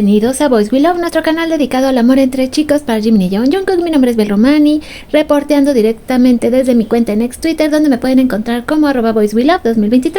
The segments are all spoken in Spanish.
bienvenidos a Boys We Love, nuestro canal dedicado al amor entre chicos para Jimin y Jungkook. Mi nombre es Bel Romani, reporteando directamente desde mi cuenta en ex Twitter, donde me pueden encontrar como @BoysWeLove2023.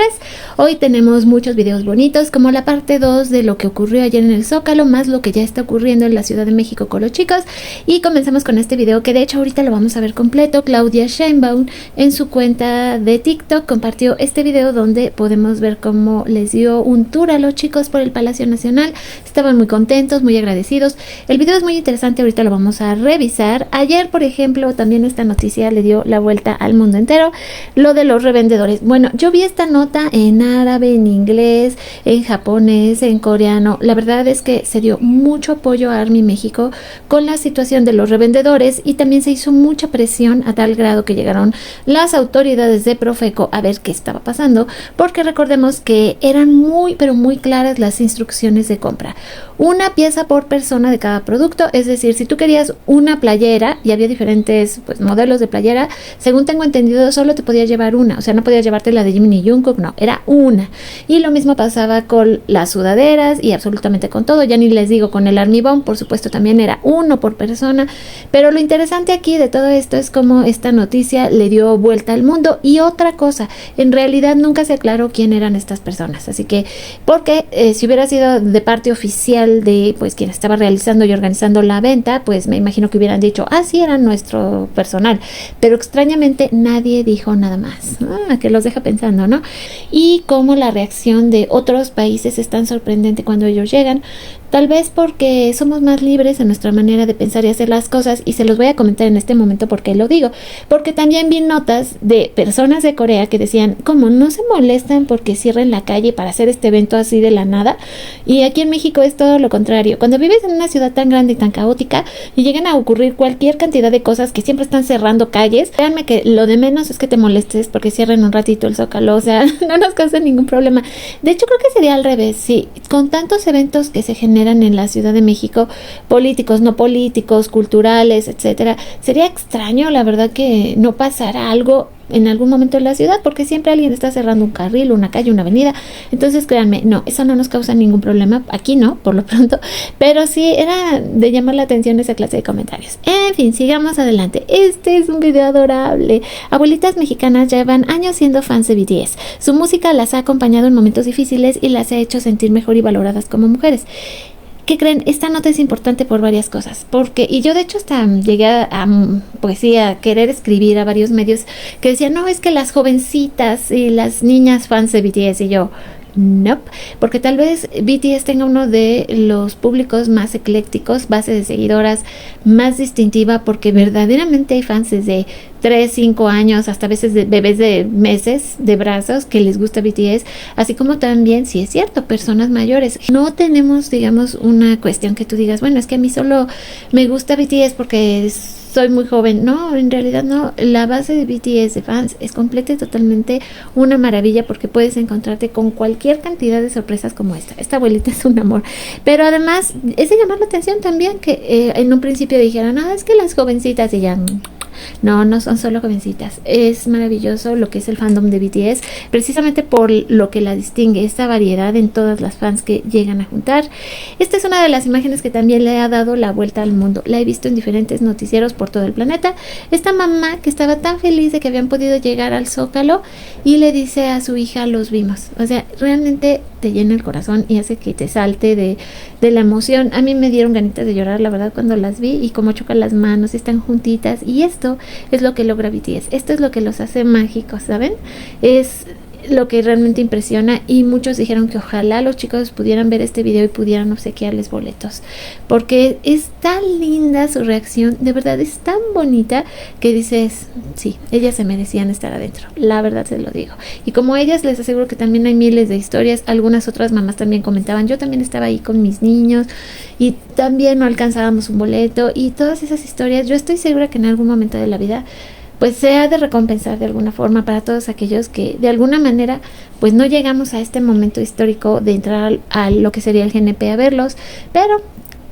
Hoy tenemos muchos videos bonitos, como la parte 2 de lo que ocurrió ayer en el Zócalo, más lo que ya está ocurriendo en la Ciudad de México con los chicos. Y comenzamos con este video que de hecho ahorita lo vamos a ver completo. Claudia Sheinbaum en su cuenta de TikTok compartió este video donde podemos ver cómo les dio un tour a los chicos por el Palacio Nacional. Estaban muy contentos, muy agradecidos. El video es muy interesante, ahorita lo vamos a revisar. Ayer, por ejemplo, también esta noticia le dio la vuelta al mundo entero, lo de los revendedores. Bueno, yo vi esta nota en árabe, en inglés, en japonés, en coreano. La verdad es que se dio mucho apoyo a ARMY México con la situación de los revendedores y también se hizo mucha presión a tal grado que llegaron las autoridades de Profeco a ver qué estaba pasando, porque recordemos que eran muy, pero muy claras las instrucciones de compra. Una pieza por persona de cada producto, es decir, si tú querías una playera y había diferentes modelos de playera, según tengo entendido solo te podías llevar una, o sea, no podías llevarte la de Jimin y Jungkook, no, era una. Y lo mismo pasaba con las sudaderas y absolutamente con todo, ya ni les digo con el Army Bomb, por supuesto también era uno por persona, pero lo interesante aquí de todo esto es cómo esta noticia le dio vuelta al mundo. Y otra cosa, en realidad nunca se aclaró quién eran estas personas, así que, porque si hubiera sido de parte oficial de quien estaba realizando y organizando la venta, pues me imagino que hubieran dicho, sí, era nuestro personal, pero extrañamente nadie dijo nada más, que los deja pensando, ¿no? Y cómo la reacción de otros países es tan sorprendente cuando ellos llegan, tal vez porque somos más libres en nuestra manera de pensar y hacer las cosas, y se los voy a comentar en este momento porque lo digo, porque también vi notas de personas de Corea que decían, ¿cómo no se molestan porque cierren la calle para hacer este evento así de la nada? Y aquí en México es todo lo contrario. Cuando vives en una ciudad tan grande y tan caótica y llegan a ocurrir cualquier cantidad de cosas que siempre están cerrando calles, créanme que lo de menos es que te molestes porque cierren un ratito el Zócalo, o sea, no nos causa ningún problema. De hecho, creo que sería al revés, sí, con tantos eventos que se generan en la Ciudad de México, políticos, no políticos, culturales, etcétera, sería extraño, la verdad, que no pasara algo en algún momento en la ciudad, porque siempre alguien está cerrando un carril, una calle, una avenida. Entonces créanme, no, eso no nos causa ningún problema, aquí no, por lo pronto, pero sí era de llamar la atención esa clase de comentarios. En fin, sigamos adelante. Este es un video adorable. Abuelitas mexicanas llevan años siendo fans de BTS. Su música las ha acompañado en momentos difíciles y las ha hecho sentir mejor y valoradas como mujeres. ¿Qué creen? Esta nota es importante por varias cosas, y yo de hecho hasta llegué a querer escribir a varios medios que decían, no, es que las jovencitas y las niñas fans de BTS, y yo, nope, porque tal vez BTS tenga uno de los públicos más eclécticos, base de seguidoras más distintiva, porque verdaderamente hay fans desde 3, 5 años, hasta a veces de bebés de meses, de brazos, que les gusta BTS, así como también, sí es cierto, personas mayores. No tenemos, digamos, una cuestión que tú digas, bueno, es que a mí solo me gusta BTS porque soy muy joven. No, en realidad no. La base de BTS de fans es completa y totalmente una maravilla, porque puedes encontrarte con cualquier cantidad de sorpresas como esta. Esta abuelita es un amor. Pero además es de llamar la atención también que en un principio dijeran, es que las jovencitas, y ya no son solo jovencitas. Es maravilloso lo que es el fandom de BTS, precisamente por lo que la distingue, esta variedad en todas las fans que llegan a juntar. Esta es una de las imágenes que también le ha dado la vuelta al mundo. La he visto en diferentes noticieros por todo el planeta. Esta mamá que estaba tan feliz de que habían podido llegar al Zócalo y le dice a su hija, los vimos. O sea, realmente te llena el corazón y hace que te salte de la emoción. A mí me dieron ganitas de llorar, la verdad, cuando las vi, y cómo chocan las manos, están juntitas, y esto es lo que logra BTS, esto es lo que los hace mágicos, ¿saben? Es lo que realmente impresiona, y muchos dijeron que ojalá los chicos pudieran ver este video y pudieran obsequiarles boletos, porque es tan linda su reacción, de verdad es tan bonita que dices, sí, ellas se merecían estar adentro, la verdad se lo digo. Y como ellas, les aseguro que también hay miles de historias. Algunas otras mamás también comentaban, yo también estaba ahí con mis niños y también no alcanzábamos un boleto, y todas esas historias, yo estoy segura que en algún momento de la vida se ha de recompensar de alguna forma para todos aquellos que de alguna manera no llegamos a este momento histórico de entrar a lo que sería el GNP a verlos, pero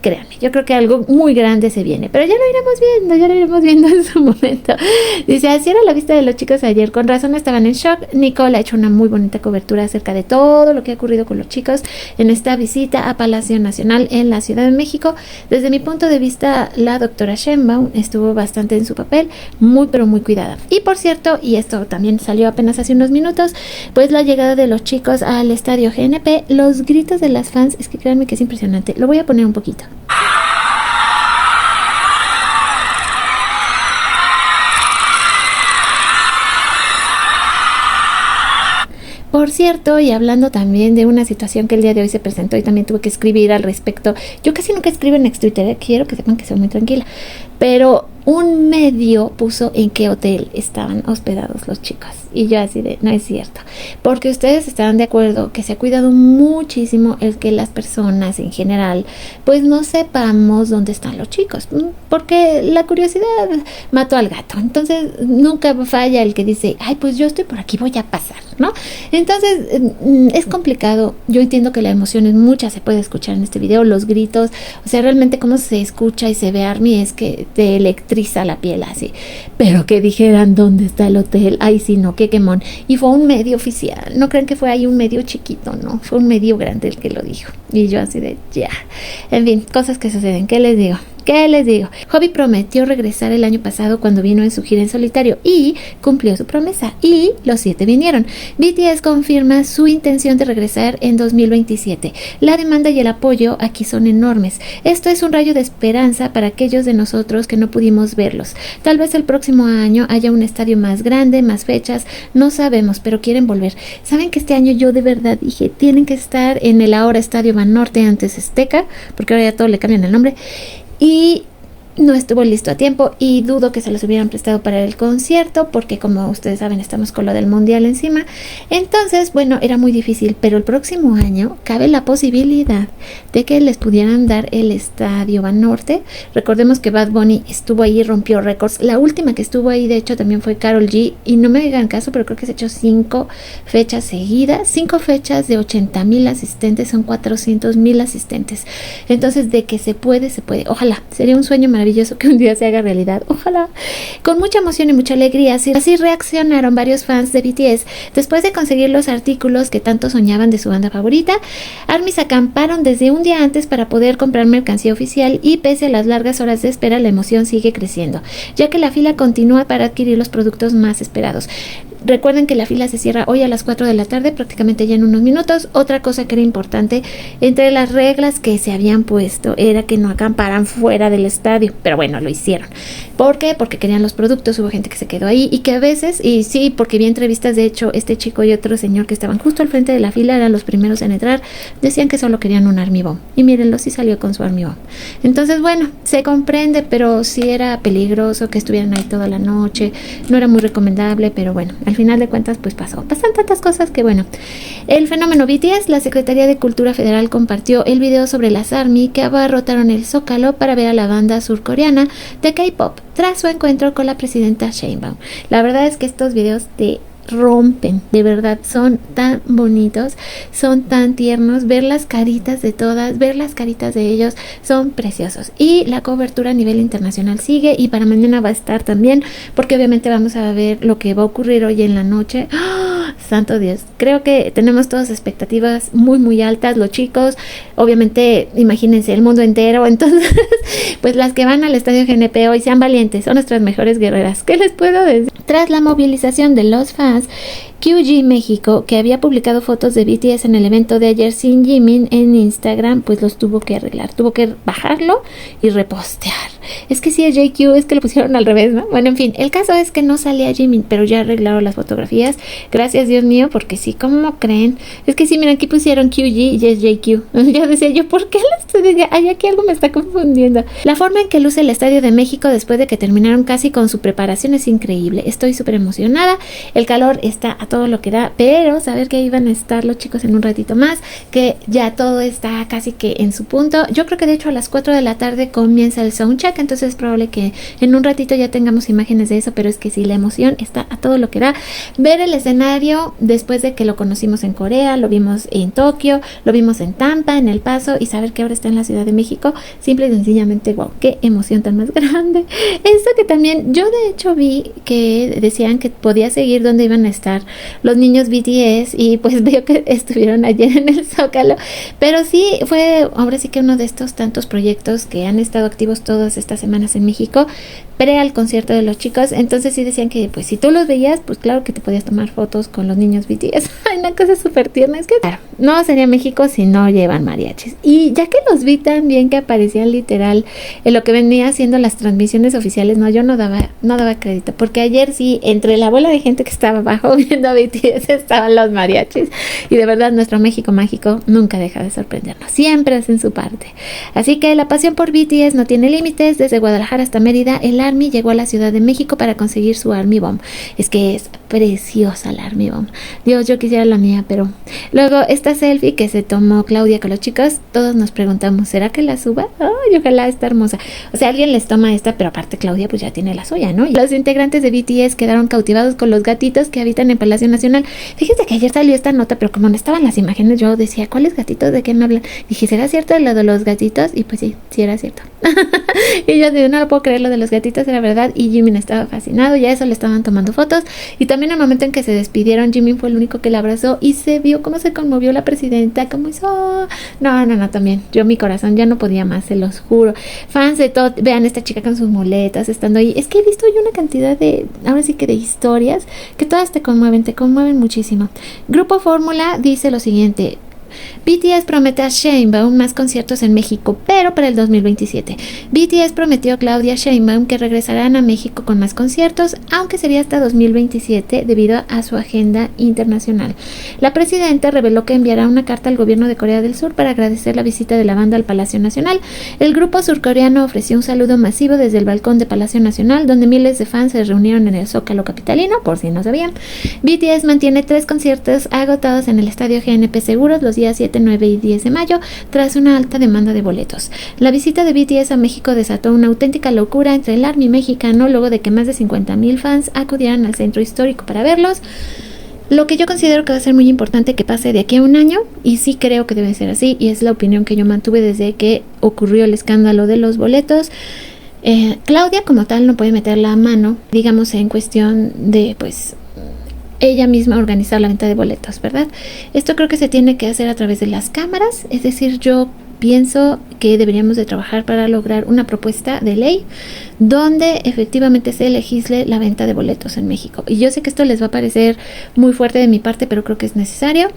créanme, yo creo que algo muy grande se viene, pero ya lo iremos viendo en su momento. Dice, así era la vista de los chicos ayer, con razón estaban en shock. Nicole ha hecho una muy bonita cobertura acerca de todo lo que ha ocurrido con los chicos en esta visita a Palacio Nacional en la Ciudad de México. Desde mi punto de vista, la doctora Sheinbaum estuvo bastante en su papel, muy pero muy cuidada. Y por cierto, y esto también salió apenas hace unos minutos, pues la llegada de los chicos al estadio GNP, los gritos de las fans, es que créanme que es impresionante. Lo voy a poner un poquito. Por cierto, y hablando también de una situación que el día de hoy se presentó y también tuve que escribir al respecto. Yo casi nunca escribo en Twitter, quiero que sepan que soy muy tranquila. Pero un medio puso en qué hotel estaban hospedados los chicos. Y yo así de, no es cierto. Porque ustedes estarán de acuerdo que se ha cuidado muchísimo el que las personas en general, pues no sepamos dónde están los chicos. Porque la curiosidad mató al gato. Entonces nunca falla el que dice, ay, pues yo estoy por aquí, voy a pasar, ¿no? Entonces es complicado. Yo entiendo que la emoción es mucha, se puede escuchar en este video, los gritos. O sea, realmente cómo se escucha y se ve Army es que te electriza la piel así. Pero que dijeran dónde está el hotel, ay sí, no, qué quemón. Y fue un medio oficial, no crean que fue ahí un medio chiquito, no, fue un medio grande el que lo dijo. Y yo así de ya. En fin, cosas que suceden. ¿Qué les digo? Hobby prometió regresar el año pasado cuando vino en su gira en solitario y cumplió su promesa y los 7 vinieron. BTS confirma su intención de regresar en 2027. La demanda y el apoyo aquí son enormes. Esto es un rayo de esperanza para aquellos de nosotros que no pudimos verlos. Tal vez el próximo año haya un estadio más grande, más fechas, no sabemos, pero quieren volver. Saben que este año yo de verdad dije, tienen que estar en el ahora Estadio Banorte, antes Azteca, porque ahora ya todo le cambian el nombre. Y no estuvo listo a tiempo y dudo que se los hubieran prestado para el concierto porque, como ustedes saben, estamos con lo del mundial encima. Entonces, bueno, era muy difícil, pero el próximo año cabe la posibilidad de que les pudieran dar el Estadio Banorte. Recordemos que Bad Bunny estuvo ahí, rompió récords. La última que estuvo ahí, de hecho, también fue Karol G, y no me digan caso, pero creo que se echó 5 fechas seguidas, 5 fechas de 80,000 asistentes, son 400,000 asistentes. Entonces, de que se puede, se puede. Ojalá, sería un sueño maravilloso que un día se haga realidad, ojalá. Con mucha emoción y mucha alegría, así reaccionaron varios fans de BTS después de conseguir los artículos que tanto soñaban de su banda favorita. ARMYs acamparon desde un día antes para poder comprar mercancía oficial y pese a las largas horas de espera, la emoción sigue creciendo, ya que la fila continúa para adquirir los productos más esperados. Recuerden que la fila se cierra hoy a las 4 de la tarde, prácticamente ya en unos minutos. Otra cosa que era importante, entre las reglas que se habían puesto, era que no acamparan fuera del estadio. Pero bueno, lo hicieron. ¿Por qué? Porque querían los productos, hubo gente que se quedó ahí y que a veces, y sí, porque vi entrevistas, de hecho, este chico y otro señor que estaban justo al frente de la fila, eran los primeros en entrar, decían que solo querían un Army Bomb. Y mírenlo, sí salió con su Army Bomb. Entonces, bueno, se comprende, pero sí era peligroso que estuvieran ahí toda la noche, no era muy recomendable, pero bueno, al final de cuentas pues pasan tantas cosas que bueno. El fenómeno BTS, la Secretaría de Cultura Federal compartió el video sobre las ARMY que abarrotaron el Zócalo para ver a la banda surcoreana de K-pop tras su encuentro con la presidenta Sheinbaum. La verdad es que estos videos te rompen, de verdad, son tan bonitos, son tan tiernos, ver las caritas de todas, ver las caritas de ellos, son preciosos. Y la cobertura a nivel internacional sigue y para mañana va a estar también, porque obviamente vamos a ver lo que va a ocurrir hoy en la noche. ¡Oh, santo Dios! Creo que tenemos todas expectativas muy altas, los chicos, obviamente, imagínense, el mundo entero. Entonces, pues las que van al estadio GNP hoy, sean valientes, son nuestras mejores guerreras. ¿Qué les puedo decir? Tras la movilización de los fans, QG México, que había publicado fotos de BTS en el evento de ayer sin Jimin en Instagram, pues los tuvo que arreglar, tuvo que bajarlo y repostear. Es que sí es JQ, es que lo pusieron al revés, ¿no? Bueno, en fin, el caso es que no salía Jimin, pero ya arreglaron las fotografías. Gracias, Dios mío, porque sí, ¿cómo creen? Es que sí, miren, aquí pusieron QG y es JQ. Ya decía yo, ¿por qué les dije? Ay, aquí algo me está confundiendo. La forma en que luce el Estadio de México después de que terminaron casi con su preparación es increíble. Estoy súper emocionada. El calor está a todo lo que da, pero saber que iban a estar los chicos en un ratito más, que ya todo está casi que en su punto. Yo creo que de hecho a las 4 de la tarde comienza el soundcheck, entonces es probable que en un ratito ya tengamos imágenes de eso, pero es que sí, la emoción está a todo lo que da. Ver el escenario después de que lo conocimos en Corea, lo vimos en Tokio, lo vimos en Tampa, en El Paso, y saber que ahora está en la Ciudad de México, simple y sencillamente, wow, qué emoción tan más grande. Eso que también, yo de hecho vi que decían que podía seguir donde iban a estar los niños BTS, y pues veo que estuvieron ayer en el Zócalo, pero sí, fue ahora sí que uno de estos tantos proyectos que han estado activos todas estas semanas en México, pre al concierto de los chicos. Entonces sí decían que pues si tú los veías, pues claro que te podías tomar fotos con los niños BTS. Hay una cosa súper tierna, es que claro, no sería México si no llevan mariachis. Y ya que los vi tan bien que aparecían literal en lo que venía haciendo las transmisiones oficiales, no, yo no daba crédito, porque ayer sí, entre la bola de gente que estaba abajo viendo a BTS, estaban los mariachis, y de verdad nuestro México mágico nunca deja de sorprendernos, siempre hacen su parte. Así que la pasión por BTS no tiene límites. Desde Guadalajara hasta Mérida, el ARMY llegó a la Ciudad de México para conseguir su ARMY Bomb. Es que es preciosa la ARMY Bomb. Dios, yo quisiera la mía, pero... Luego, esta selfie que se tomó Claudia con los chicos, todos nos preguntamos, ¿será que la suba? Ay, ojalá, está hermosa. O sea, alguien les toma esta, pero aparte Claudia pues ya tiene la suya, ¿no? Y los integrantes de BTS quedaron cautivados con los gatitos que habitan en Palacio Nacional. Fíjense que ayer salió esta nota, pero como no estaban las imágenes, yo decía, ¿cuáles gatitos? ¿De qué me hablan? Dije, ¿será cierto lo de los gatitos? Y pues sí, sí era cierto. Y yo digo, no lo puedo creer, lo de los gatitos era verdad. Y Jimin estaba fascinado, ya eso le estaban tomando fotos. Y también al momento en que se despidieron, Jimin fue el único que la abrazó y se vio cómo se conmovió la presidenta, cómo hizo... No, también, yo mi corazón ya no podía más, se los juro. Fans de todo, vean esta chica con sus muletas, estando ahí. Es que he visto yo una cantidad de, ahora sí que de historias, que todas te conmueven muchísimo. Grupo Fórmula dice lo siguiente: BTS promete a Sheinbaum más conciertos en México, pero para el 2027. BTS prometió a Claudia Sheinbaum que regresarán a México con más conciertos, aunque sería hasta 2027 debido a su agenda internacional. La presidenta reveló que enviará una carta al gobierno de Corea del Sur para agradecer la visita de la banda al Palacio Nacional. El grupo surcoreano ofreció un saludo masivo desde el balcón de Palacio Nacional, donde miles de fans se reunieron en el Zócalo capitalino, por si no sabían. BTS mantiene 3 conciertos agotados en el estadio GNP Seguros los días 7, 9 y 10 de mayo, tras una alta demanda de boletos. La visita de BTS a México desató una auténtica locura entre el ARMY mexicano, luego de que más de 50,000 fans acudieran al centro histórico para verlos. Lo que yo considero que va a ser muy importante que pase de aquí a un año, y sí creo que debe ser así, y es la opinión que yo mantuve desde que ocurrió el escándalo de los boletos. Claudia como tal no puede meter la mano, digamos, en cuestión de pues ella misma organizar la venta de boletos, ¿verdad? Esto creo que se tiene que hacer a través de las cámaras, es decir, yo pienso que deberíamos de trabajar para lograr una propuesta de ley donde efectivamente se legisle la venta de boletos en México. Y yo sé que esto les va a parecer muy fuerte de mi parte, pero creo que es necesario.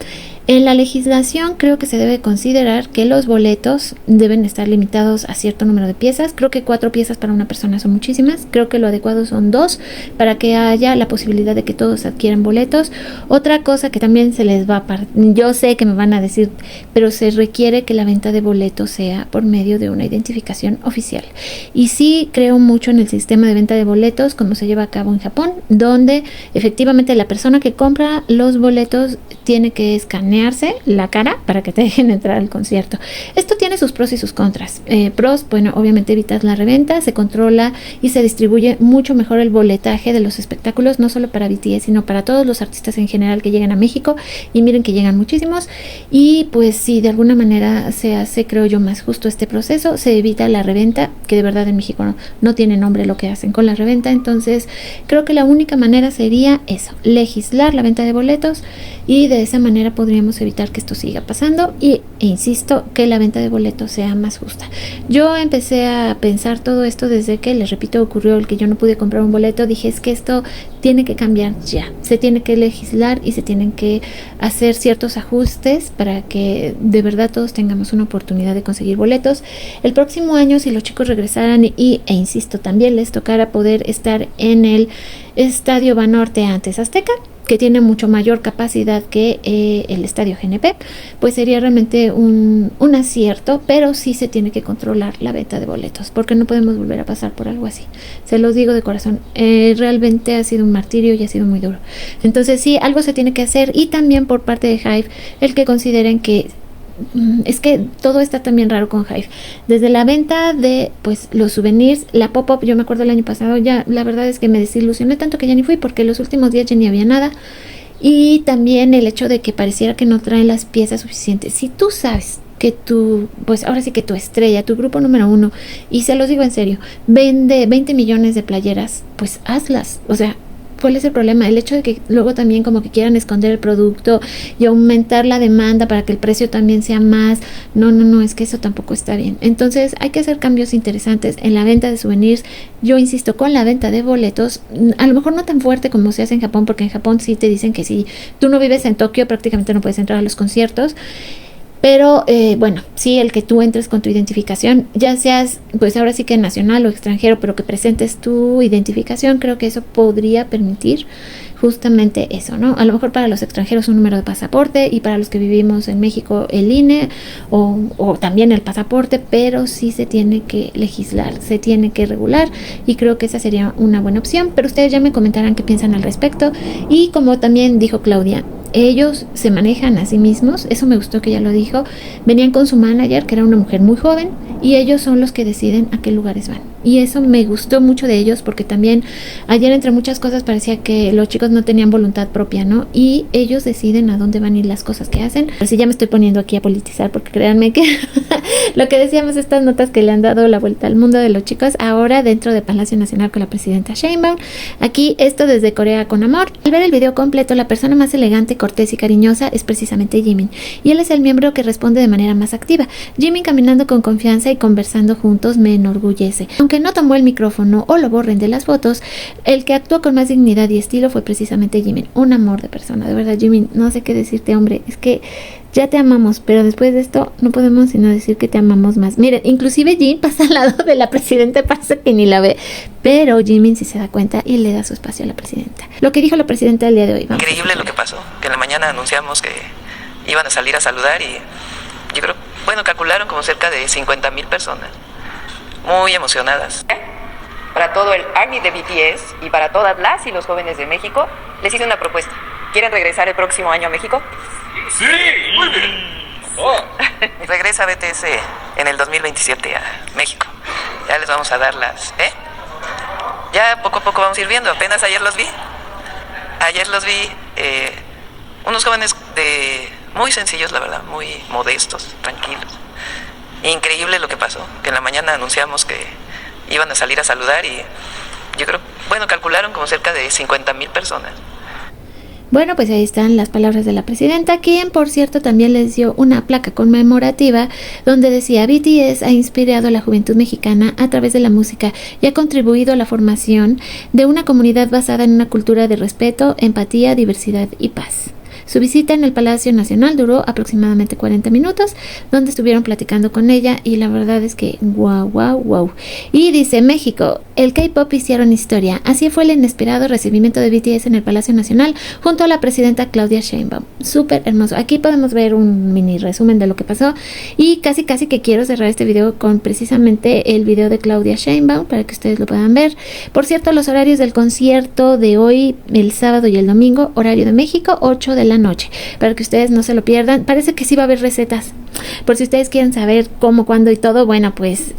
En la legislación creo que se debe considerar que los boletos deben estar limitados a cierto número de piezas. Creo que 4 piezas para una persona son muchísimas. Creo que lo adecuado son 2 para que haya la posibilidad de que todos adquieran boletos. Otra cosa que también se les va a... Yo sé que me van a decir, pero se requiere que la venta de boletos sea por medio de una identificación oficial. Y sí creo mucho en el sistema de venta de boletos como se lleva a cabo en Japón, donde efectivamente la persona que compra los boletos tiene que escanearse la cara para que te dejen entrar al concierto. Esto tiene sus pros y sus contras. Pros, bueno, obviamente evitas la reventa, se controla y se distribuye mucho mejor el boletaje de los espectáculos, no solo para BTS, sino para todos los artistas en general que llegan a México, y miren que llegan muchísimos, y pues sí, de alguna manera se hace, creo yo, más justo este proceso, se evita la reventa, que de verdad en México no tiene nombre lo que hacen con la reventa. Entonces creo que la única manera sería eso, legislar la venta de boletos, y de esa manera podríamos evitar que esto siga pasando e insisto, que la venta de boletos sea más justa. Yo empecé a pensar todo esto desde que, les repito, ocurrió el que yo no pude comprar un boleto. Dije, es que esto tiene que cambiar ya, se tiene que legislar y se tienen que hacer ciertos ajustes para que de verdad todos tengamos una oportunidad de conseguir boletos. El próximo año, si los chicos regresaran e insisto, también les tocara poder estar en el Estadio Banorte, antes Azteca, que tiene mucho mayor capacidad que el estadio GNP, pues sería realmente un acierto, pero sí se tiene que controlar la venta de boletos, porque no podemos volver a pasar por algo así. Se los digo de corazón, realmente ha sido un martirio y ha sido muy duro. Entonces sí, algo se tiene que hacer, y también por parte de Hive, el que consideren que es que todo está también raro con Hive, desde la venta de pues los souvenirs, la pop-up. Yo me acuerdo el año pasado, ya la verdad es que me desilusioné tanto que ya ni fui, porque los últimos días ya ni había nada. Y también el hecho de que pareciera que no traen las piezas suficientes. Si tú sabes que tu, pues ahora sí que tu estrella, tu grupo número 1, y se los digo en serio, vende 20 millones de playeras, pues hazlas. O sea, ¿cuál es el problema? El hecho de que luego también como que quieran esconder el producto y aumentar la demanda para que el precio también sea más. No, es que eso tampoco está bien. Entonces hay que hacer cambios interesantes en la venta de souvenirs. Yo insisto, con la venta de boletos, a lo mejor no tan fuerte como se hace en Japón, porque en Japón sí te dicen que si tú no vives en Tokio prácticamente no puedes entrar a los conciertos. Pero bueno, sí, el que tú entres con tu identificación, ya seas pues ahora sí que nacional o extranjero, pero que presentes tu identificación, creo que eso podría permitir justamente eso, ¿no? A lo mejor para los extranjeros un número de pasaporte, y para los que vivimos en México el INE o también el pasaporte, pero sí se tiene que legislar, se tiene que regular, y creo que esa sería una buena opción. Pero ustedes ya me comentarán qué piensan al respecto. Y como también dijo Claudia, ellos se manejan a sí mismos, eso me gustó que ella lo dijo. Venían con su manager, que era una mujer muy joven, y ellos son los que deciden a qué lugares van. Y eso me gustó mucho de ellos, porque también ayer, entre muchas cosas, parecía que los chicos no tenían voluntad propia, ¿no? Y ellos deciden a dónde van a ir las cosas que hacen. Pero sí, ya me estoy poniendo aquí a politizar, porque créanme que lo que decíamos, estas notas que le han dado la vuelta al mundo de los chicos, ahora dentro de Palacio Nacional con la presidenta Sheinbaum. Aquí, esto desde Corea con amor. Al ver el video completo, la persona más elegante, cortés y cariñosa es precisamente Jimin, y él es el miembro que responde de manera más activa. Jimin caminando con confianza y conversando juntos me enorgullece. Aunque no tomó el micrófono o lo borren de las fotos, el que actuó con más dignidad y estilo fue precisamente Jimin. Un amor de persona, de verdad. Jimin, no sé qué decirte, hombre, es que ya te amamos, pero después de esto no podemos sino decir que te amamos más. Miren, inclusive Jin pasa al lado de la presidenta, parece que ni la ve, pero Jimin sí se da cuenta y le da su espacio a la presidenta. Lo que dijo la presidenta el día de hoy. Increíble lo que pasó, que en la mañana anunciamos que iban a salir a saludar, y yo creo, bueno, calcularon como cerca de 50,000 personas, muy emocionadas. Para todo el ARMY de BTS y para todas las y los jóvenes de México, les hice una propuesta. ¿Quieren regresar el próximo año a México? Sí, muy bien. Oh. Regresa BTS en el 2027 a México. Ya les vamos a dar las... Ya poco a poco vamos a ir viendo. Apenas ayer los vi. Unos jóvenes muy sencillos, la verdad, muy modestos, tranquilos. Increíble lo que pasó, que en la mañana anunciamos que iban a salir a saludar, y yo creo, bueno, calcularon como cerca de 50,000 personas. Bueno, pues ahí están las palabras de la presidenta, quien por cierto también les dio una placa conmemorativa donde decía: BTS ha inspirado a la juventud mexicana a través de la música y ha contribuido a la formación de una comunidad basada en una cultura de respeto, empatía, diversidad y paz. Su visita en el Palacio Nacional duró aproximadamente 40 minutos, donde estuvieron platicando con ella, y la verdad es que wow. Y dice: México, el K-pop hicieron historia. Así fue el inesperado recibimiento de BTS en el Palacio Nacional junto a la presidenta Claudia Sheinbaum. Súper hermoso. Aquí podemos ver un mini resumen de lo que pasó, y casi que quiero cerrar este video con precisamente el video de Claudia Sheinbaum para que ustedes lo puedan ver. Por cierto, los horarios del concierto de hoy, el sábado y el domingo, horario de México, 8 de la noche, para que ustedes no se lo pierdan. Parece que sí va a haber recetas, por si ustedes quieren saber cómo, cuándo y todo. Bueno, pues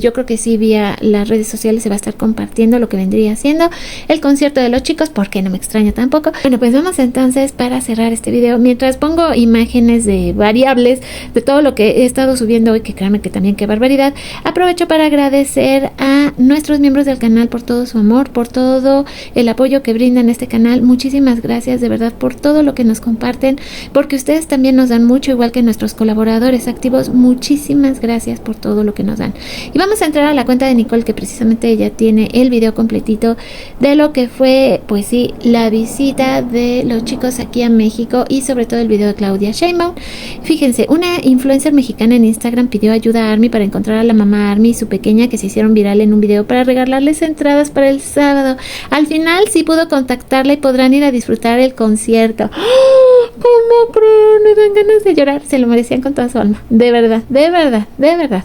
yo creo que sí, vía las redes sociales se va a estar compartiendo lo que vendría siendo el concierto de los chicos, porque no me extraña tampoco. Bueno, pues vamos entonces para cerrar este video, mientras pongo imágenes de variables de todo lo que he estado subiendo hoy, que créanme que también qué barbaridad. Aprovecho para agradecer a nuestros miembros del canal por todo su amor, por todo el apoyo que brindan a este canal. Muchísimas gracias de verdad por todo lo que nos comparten, porque ustedes también nos dan mucho, igual que nuestros colaboradores activos. Muchísimas gracias por todo lo que nos dan. Y vamos a entrar a la cuenta de Nicole, que precisamente ella tiene el video completito de lo que fue, pues sí, la visita de los chicos aquí a México y sobre todo el video de Claudia Sheinbaum. Fíjense, una influencer mexicana en Instagram pidió ayuda a Army para encontrar a la mamá Army y su pequeña, que se hicieron viral en un video, para regalarles entradas para el sábado. Al final sí pudo contactarla y podrán ir a disfrutar el concierto. ¡Oh! ¿Cómo creen? Me dan ganas de llorar. Se lo merecían con toda su alma. De verdad, de verdad, de verdad.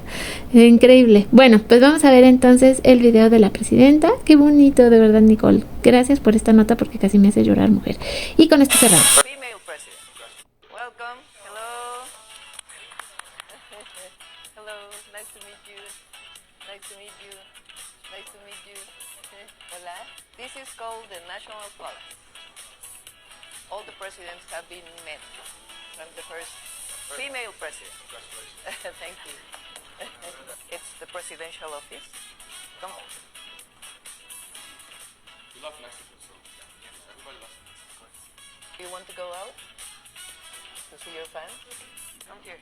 Increíble. Bueno, pues vamos a ver entonces el video de la presidenta. Qué bonito, de verdad, Nicole. Gracias por esta nota porque casi me hace llorar, mujer. Y con esto cerramos. Female president. Welcome. Hello. Hello. Nice to meet you. Nice to meet you. Nice to meet you. Hola. This is called the National Flag. All the presidents have been met. I'm the first female president. Thank you. It's the presidential office. Come on. We love Mexico, so everybody loves Mexico. You want to go out to see your fans? Come here.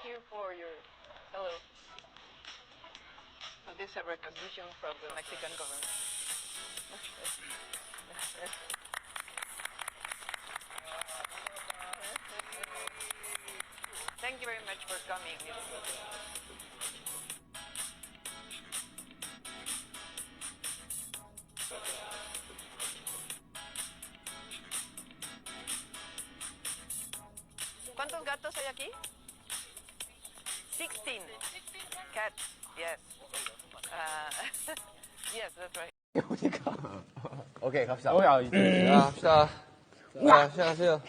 Here for your hello. So this is a recognition from the Mexican government. Thank you very much for coming. ¿Cuántos gatos hay aquí? 16 cats, yes. Yes, that's right. 오케이 갑시다. 야, 합시다. 자, 시작하세요.